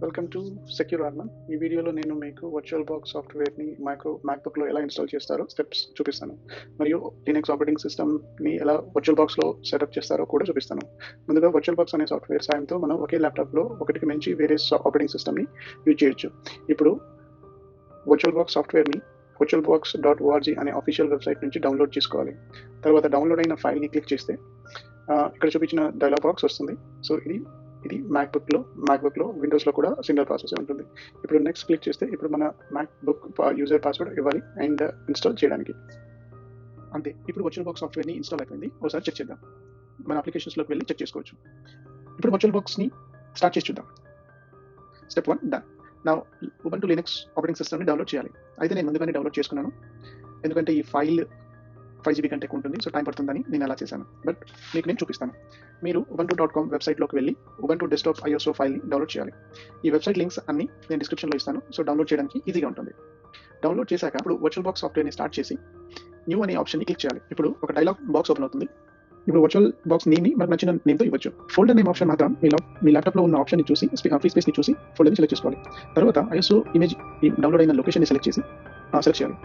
Welcome to secure ఆర్మన్. ఈ వీడియోలో నేను మీకు వర్చువల్ బాక్స్ సాఫ్ట్వేర్ని మ్యాక్బుక్లో ఎలా ఇన్స్టాల్ చేస్తారో స్టెప్స్ చూపిస్తాను, మరియు లినక్స్ ఆపరేటింగ్ సిస్టమ్ని ఎలా వర్చువల్ బాక్స్లో సెటప్ చేస్తారో కూడా చూపిస్తాను. ముందుగా వర్చువల్ బాక్స్ అనే సాఫ్ట్వేర్ సాయంతో మనం ఒకే ల్యాప్టాప్లో ఒకటికి మించి వేరే ఆపరేటింగ్ సిస్టమ్ని యూజ్ చేయొచ్చు. ఇప్పుడు వర్చువల్ బాక్స్ సాఫ్ట్వేర్ని virtualbox.org అనే అఫీషియల్ వెబ్సైట్ నుంచి డౌన్లోడ్ చేసుకోవాలి. తర్వాత డౌన్లోడ్ అయిన ఫైల్ని క్లిక్ చేస్తే ఇక్కడ చూపించిన డైలాగ్ బాక్స్ వస్తుంది. సో ఇది మ్యాక్బుక్లో విండోస్లో కూడా సింగిల్ ప్రాసెస్ ఉంటుంది. ఇప్పుడు నెక్స్ట్ క్లిక్ చేస్తే ఇప్పుడు మన మ్యాక్బుక్ యూజర్ పాస్వర్డ్ ఇవ్వాలి అండ్ ఇన్స్టాల్ చేయడానికి. అంతే, ఇప్పుడు వర్చువల్ బాక్స్ సాఫ్ట్వేర్ని ఇన్స్టాల్ అయిపోయింది. ఒకసారి చెక్ చేద్దాం. మన అప్లికేషన్స్లోకి వెళ్ళి చెక్ చేసుకోవచ్చు. ఇప్పుడు వర్చువల్ బాక్స్ని స్టార్ట్ చేసి చూద్దాం. Step 1 done. నా Ubuntu లినక్స్ ఆపరేటింగ్ సిస్టమ్ని డౌన్లోడ్ చేయాలి. అయితే నేను ముందుగానే డౌన్లోడ్ చేసుకున్నాను, ఎందుకంటే ఈ ఫైల్ 5 GB కంటే ఉంటుంది, సో టైం పడుతుందని నేను అలా చేశాను. బట్ మీకు నేను చూపిస్తాను. మీరు ubuntu.com వెబ్సైట్లోకి వెళ్ళి Ubuntu డెస్క్టాప్ ISO ఫైల్ని డౌన్లోడ్ చేయాలి. ఈ వెబ్సైట్ లింక్స్ అన్ని నేను డిస్క్రిప్షన్లో ఇస్తాను, సో డౌన్లోడ్ చేయడానికి ఈజీగా ఉంటుంది. డౌన్లోడ్ చేశాక ఇప్పుడు వర్చువల్ బాక్స్ సాఫ్ట్వేర్ని స్టార్ట్ చేసి న్యూ అనే ఆప్షన్ని క్లిక్ చేయాలి. ఇప్పుడు ఒక డైలాగ్ బాక్స్ ఓపెన్ అవుతుంది. ఇప్పుడు వర్చువల్ బాక్స్ నేమ్ని మనకు నచ్చిన నేమ్తో ఇవ్వచ్చు. ఫోల్డర్ నేమ్ ఆప్షన్ మాత్రం మీ ల్యాప్టాప్లో ఉన్న ఆప్షన్ని చూసి ఫ్రీ స్పేస్ని చూసి ఫోల్డర్ని సెలెక్ట్ చేసుకోవాలి. తర్వాత ISO ఇమేజ్ డౌన్లోడ్ అయిన లొకేషన్ని సెలెక్ట్ చేయాలి.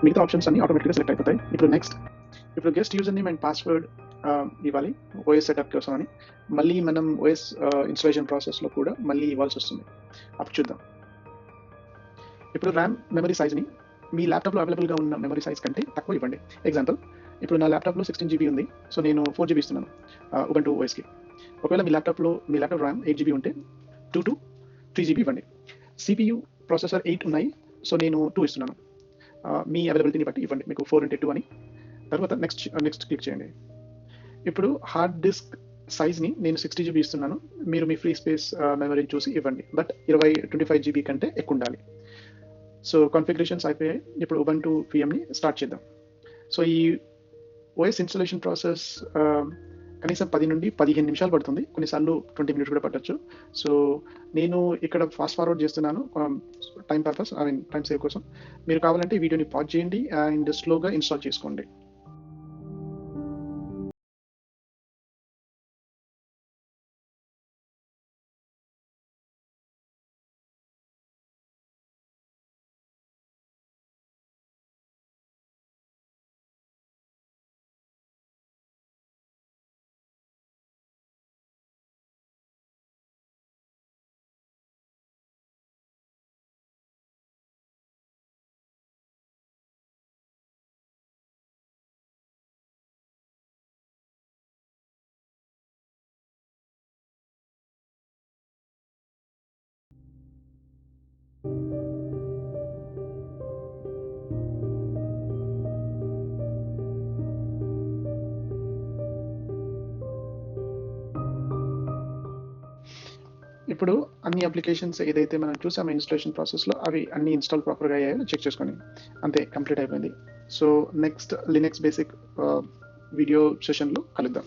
మిగతా ఆప్షన్స్ అన్ని ఆటోమేటిక్గా సెలెక్ట్ అయిపోతాయి. ఇప్పుడు guest user name and password ఇవ్వాలి ఓఎస్ సెటప్ కోసం అని. మళ్ళీ మనం ఓఎస్ ఇన్స్టాలేషన్ ప్రాసెస్లో కూడా మళ్ళీ ఇవ్వాల్సి వస్తుంది. అప్పుడు చూద్దాం. ఇప్పుడు ర్యామ్ మెమరీ సైజ్ని మీ ల్యాప్టాప్లో అవైలబుల్గా ఉన్న మెమరీ సైజ్ కంటే తక్కువ ఇవ్వండి. ఎగ్జాంపుల్, ఇప్పుడు నా ల్యాప్టాప్లో 16 GB ఉంది, సో నేను 4 GB ఇస్తున్నాను Ubuntu OSకి. ఒకవేళ మీ ల్యాప్టాప్ ర్యామ్ 8 GB ఉంటే 2 to 3 GB ఇవ్వండి. CPU ప్రాసెసర్ 8 ఉన్నాయి, సో నేను 2 ఇస్తున్నాను. మీ అవైలబిలిటీని బట్టి ఇవ్వండి, మీకు 4 into 2 అని. తర్వాత నెక్స్ట్ క్లిక్ చేయండి. ఇప్పుడు హార్డ్ డిస్క్ సైజ్ని నేను 60 GB ఇస్తున్నాను, మీరు మీ ఫ్రీ స్పేస్ మెమరీని చూసి ఇవ్వండి, బట్ 25 GB కంటే ఎక్కువ ఉండాలి. సో కాన్ఫిగరేషన్స్ అయిపోయాయి. ఇప్పుడు Ubuntu VMని స్టార్ట్ చేద్దాం. సో ఈ ఓఎస్ ఇన్స్టాలేషన్ ప్రాసెస్ కనీసం 10 నుండి 15 నిమిషాలు పడుతుంది, కొన్నిసార్లు 20 minutes కూడా పట్టచ్చు. సో నేను ఇక్కడ ఫాస్ట్ ఫార్వర్డ్ చేస్తున్నాను టైం సేవ్ కోసం. మీరు కావాలంటే ఈ వీడియోని పాజ్ చేయండి అండ్ స్లోగా ఇన్స్టాల్ చేసుకోండి. ఇప్పుడు అన్ని అప్లికేషన్స్ ఏదైతే మనం చూసామో ఇన్స్టాలేషన్ ప్రాసెస్లో అవి అన్ని ఇన్స్టాల్ ప్రాపర్గా అయ్యాయో చెక్ చేసుకొని అంతే, కంప్లీట్ అయిపోయింది. So next Linux basic video సెషన్లో కలుద్దాం.